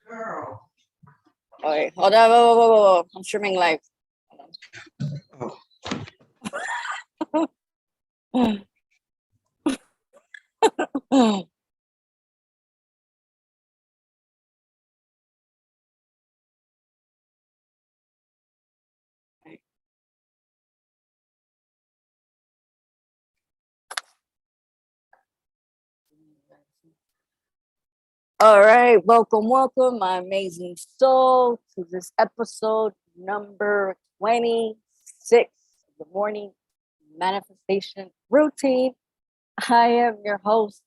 Okay, hold on. Whoa. I'm streaming live. All right, welcome, my amazing soul, to this episode number 26 of the morning manifestation routine. I am your host,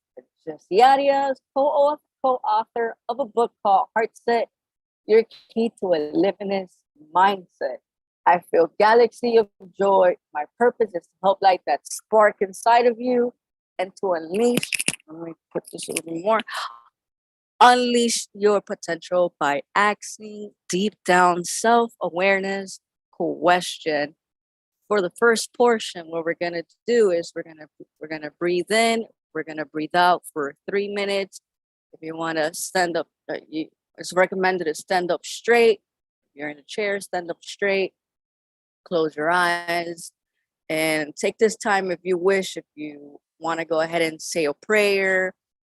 Jesse Arias, co-author of a book called Heartset, Your Key to a Limitless Mindset. I feel galaxy of joy. My purpose is to help light that spark inside of you and to unleash, let me put this a little more, unleash your potential by asking deep down self-awareness question. For the first portion, what we're gonna do is we're gonna breathe in, we're gonna breathe out for 3 minutes. If you want to stand up, it's recommended to stand up straight. If you're in a chair, stand up straight. Close your eyes and take this time if you wish. If you want to go ahead and say a prayer,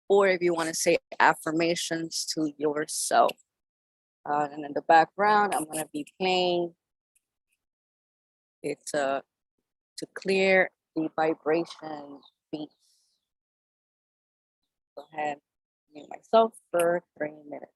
or if you want to say affirmations to yourself. And in the background, I'm going to be playing it to clear the vibration beats. Go ahead, mute myself for 3 minutes.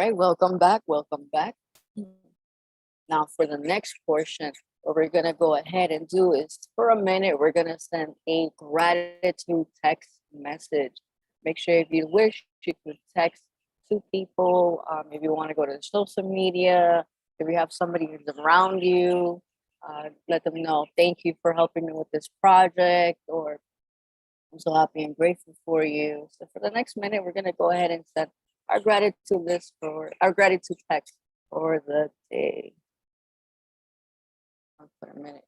right, welcome back. Welcome back. Now, for the next portion, what we're going to go ahead and do is for a minute, we're going to send a gratitude text message. Make sure if you wish, you could text two people. If you want to go to social media, if you have somebody who's around you, let them know, thank you for helping me with this project, or I'm so happy and grateful for you. So for the next minute, we're going to go ahead and send our gratitude list for our gratitude text for the day. For a minute.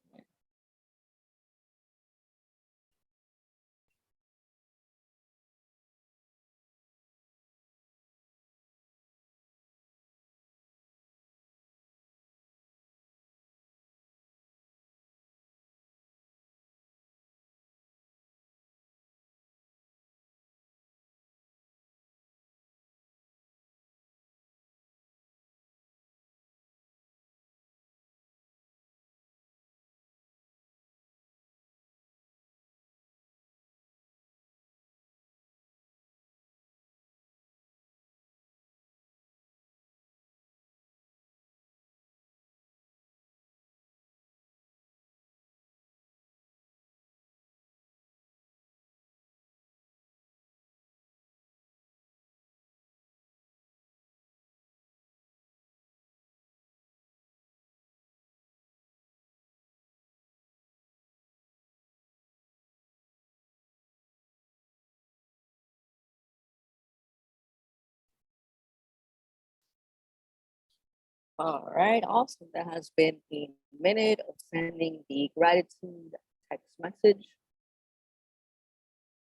All right, awesome. That has been a minute of sending the gratitude text message.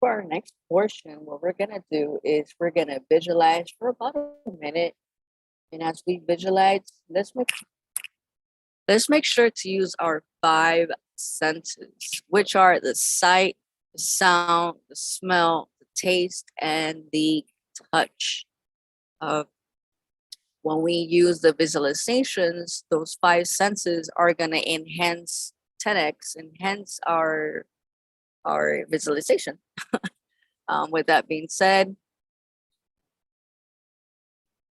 For our next portion, what we're gonna do is we're gonna visualize for about a minute. And as we visualize, let's make sure to use our five senses, which are the sight, the sound, the smell, the taste, and the touch. Of when we use the visualizations, those five senses are gonna enhance 10x, enhance our visualization. With that being said,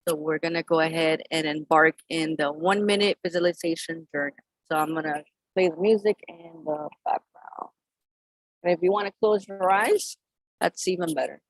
so we're gonna go ahead and embark in the 1 minute visualization journey. So I'm gonna play the music in the background. And if you want to close your eyes, that's even better.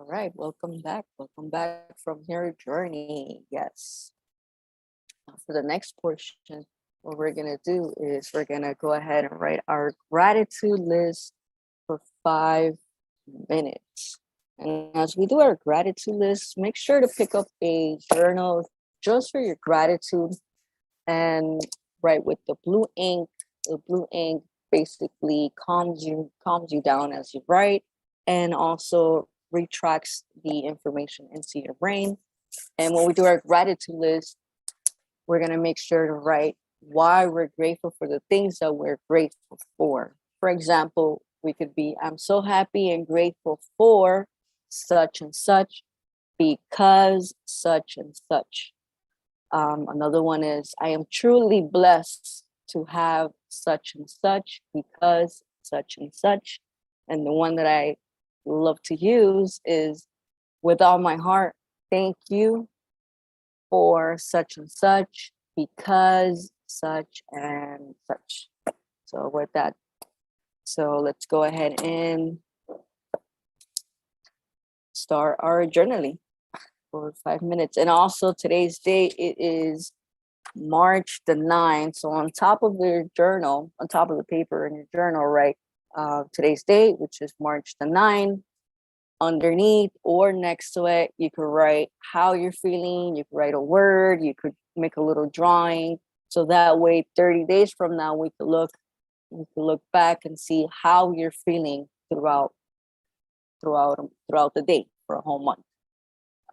right, welcome back. Welcome back from your journey. Yes. For the next portion, what we're going to do is we're going to go ahead and write our gratitude list for 5 minutes. And as we do our gratitude list, make sure to pick up a journal just for your gratitude and write with the blue ink. The blue ink basically calms you down as you write, and also retracts the information into your brain. And when we do our gratitude list, we're going to make sure to write why we're grateful for the things that we're grateful for. For example, we could be, I'm so happy and grateful for such and such because such and such. Another one is, I am truly blessed to have such and such because such and such. And the one that I love to use is, with all my heart, thank you for such and such because such and such. So with that, so let's go ahead and start our journaling for 5 minutes. And also today's date, it is March the 9th. So on top of your journal, on top of the paper in your journal, write today's date, which is March the 9th. Underneath or next to it, you could write how you're feeling. You could write a word. You could make a little drawing. So that way, 30 days from now, we could look back and see how you're feeling throughout the day for a whole month.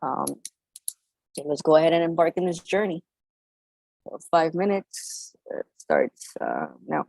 So let's go ahead and embark in this journey. For 5 minutes. It starts now.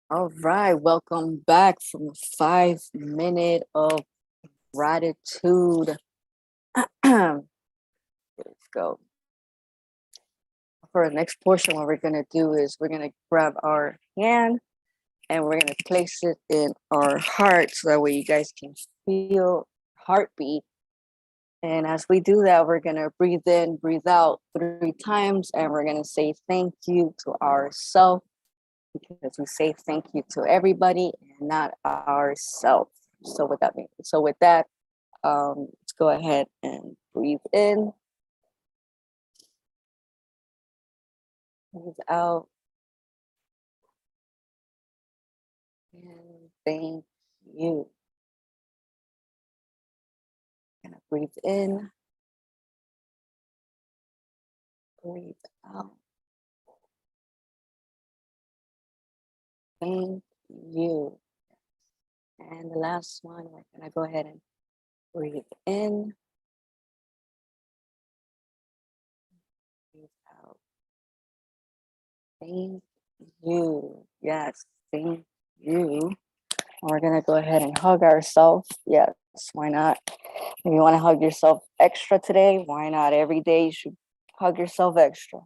All right, welcome back from 5 minute of gratitude. Let's go. For the next portion, what we're gonna do is we're gonna grab our hand and we're gonna place it in our heart so that way you guys can feel heartbeat. And as we do that, we're gonna breathe in, breathe out 3 times, and we're gonna say thank you to ourselves because we say thank you to everybody and not ourselves. So let's go ahead and breathe in, breathe out, and thank you. Gonna breathe in, breathe out, thank you. And the last one, we're gonna go ahead and breathe in, breathe out. Thank you. Yes, thank you. We're gonna go ahead and hug ourselves. Yes, why not? If you want to hug yourself extra today, why not? Every day you should hug yourself extra.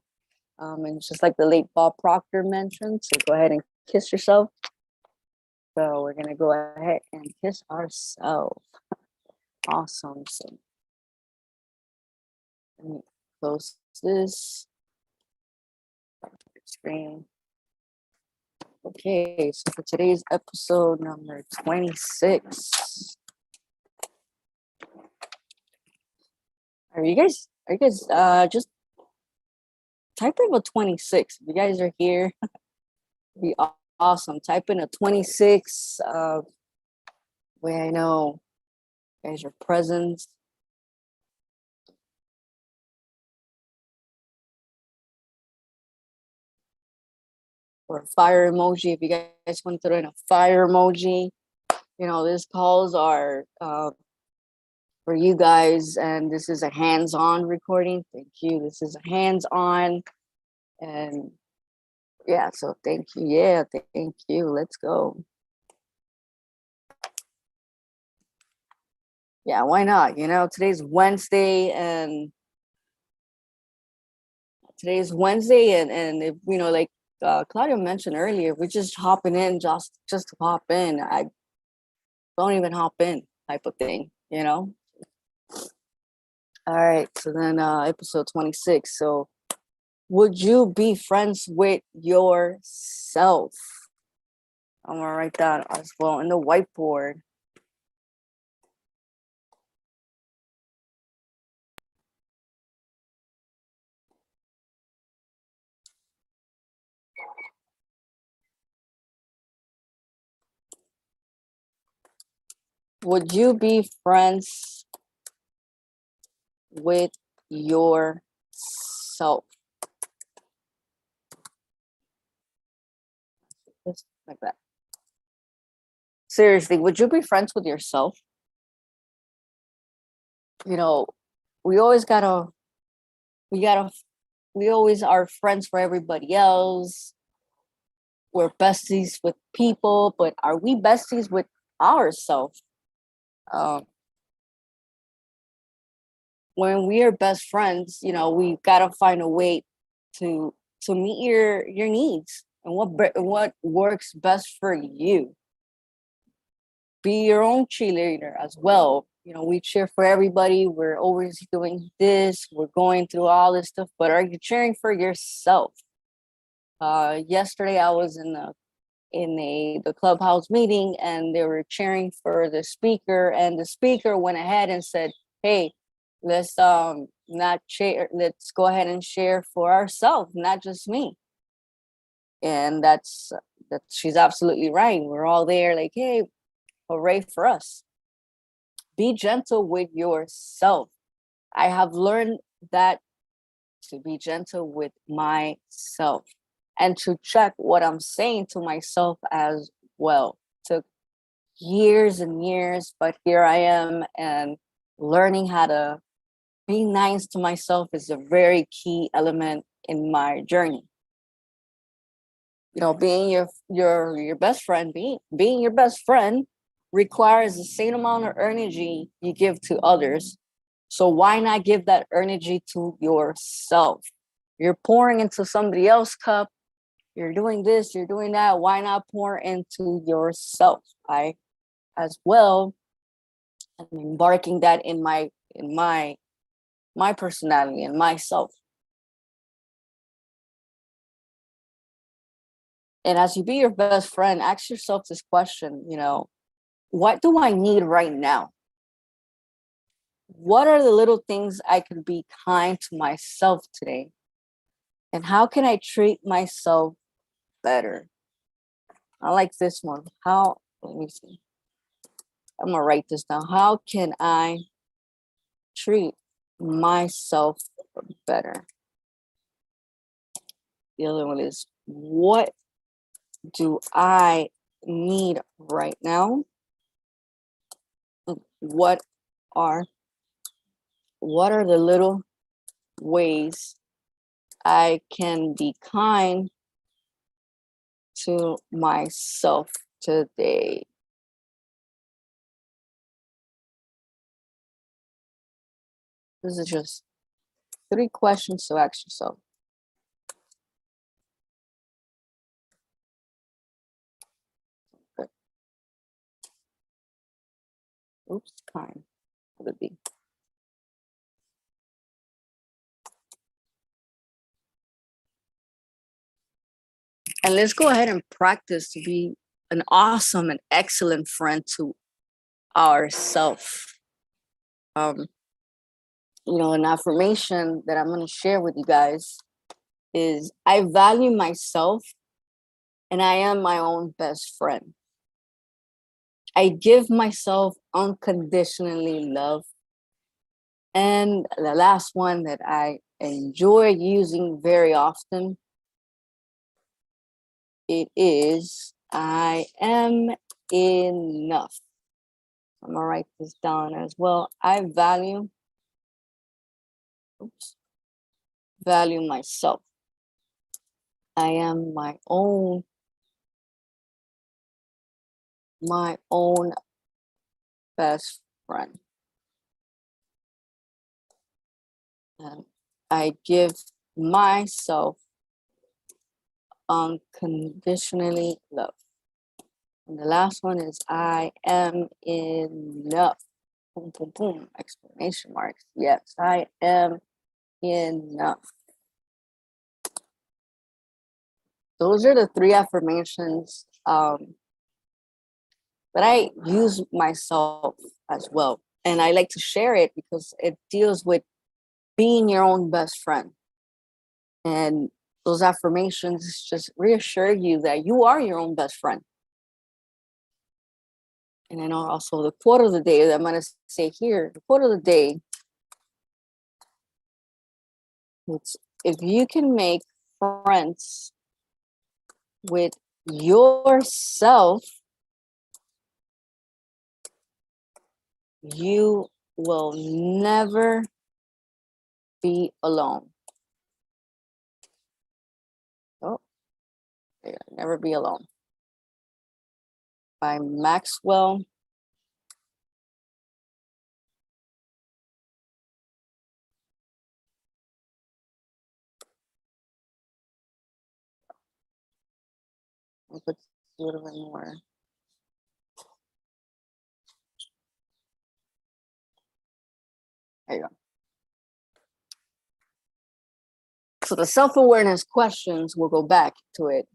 And just like the late Bob Proctor mentioned, so go ahead and kiss yourself. So we're gonna go ahead and kiss ourselves. Awesome. So let me close this screen. Okay, so for today's episode number 26. Are you guys just type in a 26? If you guys are here, it'd be awesome. Type in a 26. Way I know you guys are present. Or a fire emoji if you guys want to throw in a fire emoji. You know, these calls are for you guys, and this is a hands-on recording. Thank you. This is a hands-on, and yeah, so thank you. Yeah, thank you. Let's go. Yeah, why not? You know, today's Wednesday, and if you know, like Claudia mentioned earlier, we're just hopping in just to hop in. I don't even hop in type of thing, you know. All right, so then episode 26. So would you be friends with yourself? I'm gonna write that as well in the whiteboard. Would you be friends with yourself? Just like that. Seriously, would you be friends with yourself? You know, we always gotta, we gotta, we always are friends for everybody else. We're besties with people, but are we besties with ourselves? Um, when we are best friends, you know, we gotta find a way to meet your needs and what works best for you. Be your own cheerleader as well. You know, we cheer for everybody. We're always doing this. We're going through all this stuff, but are you cheering for yourself? Yesterday I was in the clubhouse meeting, and they were cheering for the speaker, and the speaker went ahead and said, "Hey, let's not share. Let's go ahead and share for ourselves, not just me." And that she's absolutely right. We're all there, like, hey, hooray for us. Be gentle with yourself. I have learned that to be gentle with myself and to check what I'm saying to myself as well. Took years and years, but here I am, and learning how to be nice to myself is a very key element in my journey. being your best friend, being your best friend requires the same amount of energy you give to others. So why not give that energy to yourself? You're pouring into somebody else's cup. You're doing this, you're doing that. Why not pour into yourself? I as well am embarking that in my personality and myself. And as you be your best friend, ask yourself this question, what do I need right now? What are the little things I could be kind to myself today? And how can I treat myself better? I like this one. Let me see. I'm going to write this down. How can I treat myself better? The other one is, what do I need right now? What are the little ways I can be kind to myself today? This is just 3 questions to ask yourself. Good. Oops, kind. Would it be? And let's go ahead and practice to be an awesome and excellent friend to ourselves. An affirmation that I'm going to share with you guys is, I value myself and I am my own best friend. I give myself unconditionally love. And the last one that I enjoy using very often, it is, I am enough. I'm gonna write this down as well. I value myself. I am my own best friend. And I give myself unconditionally love. And the last one is, I am enough. Boom, boom, boom, exclamation marks. Yes, I am enough. Those are the 3 affirmations that I use myself as well. And I like to share it because it deals with being your own best friend. And those affirmations just reassure you that you are your own best friend. And I know also the quote of the day that I'm going to say here, the quote of the day, it's, if you can make friends with yourself, you will never be alone. Oh, never be alone. By Maxwell I'll put a little bit more. There you go. So the self-awareness questions, we'll go back to it.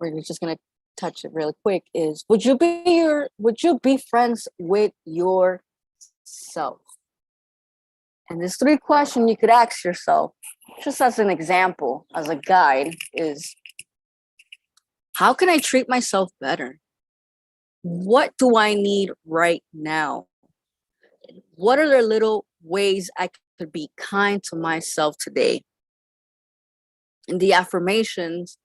We're just gonna touch it really quick. Is, would you be friends with yourself? And this 3 question you could ask yourself, just as an example, as a guide, is, how can I treat myself better? What do I need right now? What are the little ways I could be kind to myself today? And the affirmations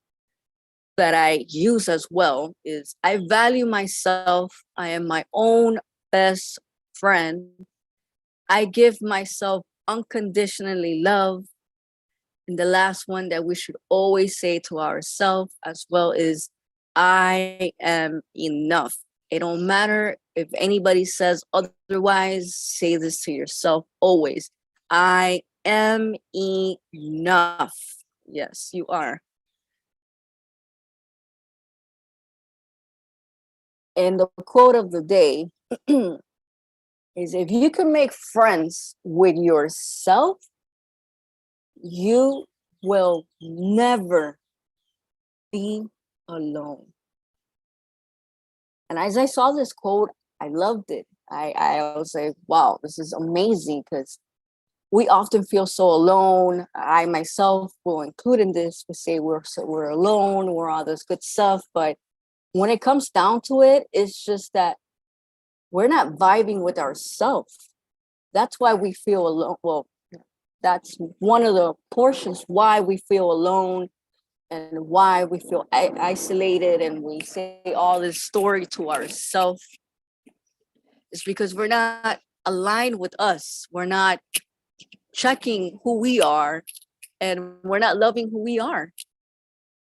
that I use as well is, I value myself. I am my own best friend. I give myself unconditionally love. And the last one that we should always say to ourselves as well is, I am enough. It don't matter if anybody says otherwise, say this to yourself always. I am enough. Yes, you are. And the quote of the day is, if you can make friends with yourself, you will never be alone. And as I saw this quote, I loved it. I was like, wow, this is amazing, because we often feel so alone. I myself will include in this, we say we're alone, we're all this good stuff. But when it comes down to it, it's just that we're not vibing with ourselves. That's why we feel alone. Well, that's one of the portions why we feel alone and why we feel isolated, and we say all this story to ourselves. It's because we're not aligned with us. We're not checking who we are, and we're not loving who we are.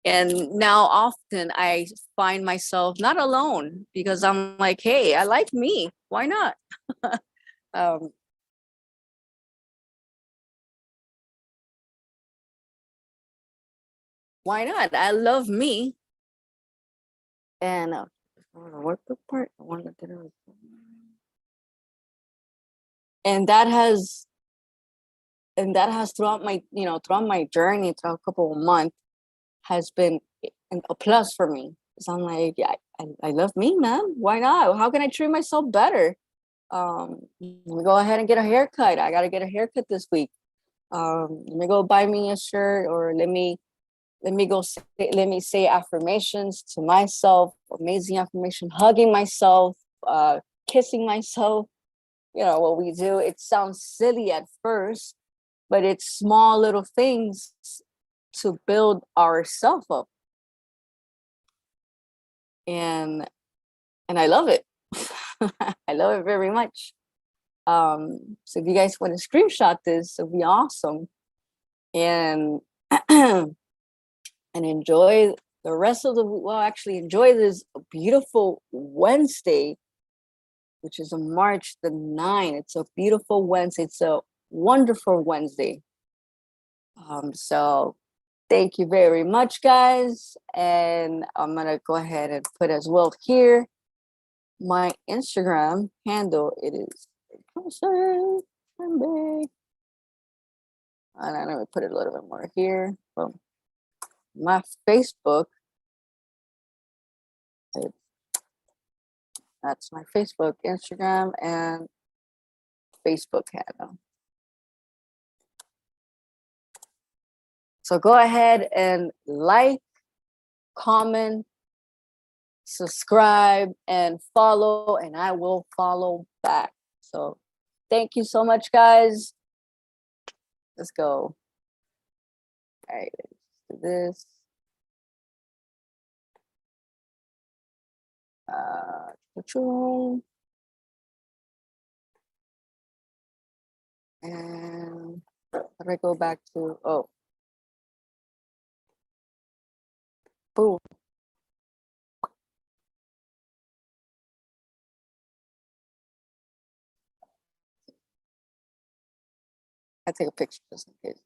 And now often I find myself not alone, because I'm like, hey, I like me. Why not? um, why not? I love me. And what the part I wanted to do, and that has throughout my, throughout my journey, throughout a couple of months, has been a plus for me. So I'm like, yeah, I love me, man. Why not? How can I treat myself better? Let me go ahead and get a haircut. I gotta get a haircut this week. Let me go buy me a shirt, or let me say affirmations to myself, amazing affirmation, hugging myself, kissing myself. What we do, it sounds silly at first, but it's small little things to build ourselves up. And I love it. I love it very much. So if you guys want to screenshot this, it'll be awesome. And and enjoy the rest of the, well, actually enjoy this beautiful Wednesday, which is on March the 9th. It's a beautiful Wednesday. It's a wonderful Wednesday. So thank you very much, guys. And I'm gonna go ahead and put as well here my Instagram handle. It is closer and big. And I'm gonna put it a little bit more here. Boom. My Facebook. That's my Facebook, Instagram, and Facebook handle. So go ahead and like, comment, subscribe, and follow, and I will follow back. So thank you so much, guys. Let's go. All right, let's do this. And how do I go back to, boom. I take a picture just in case.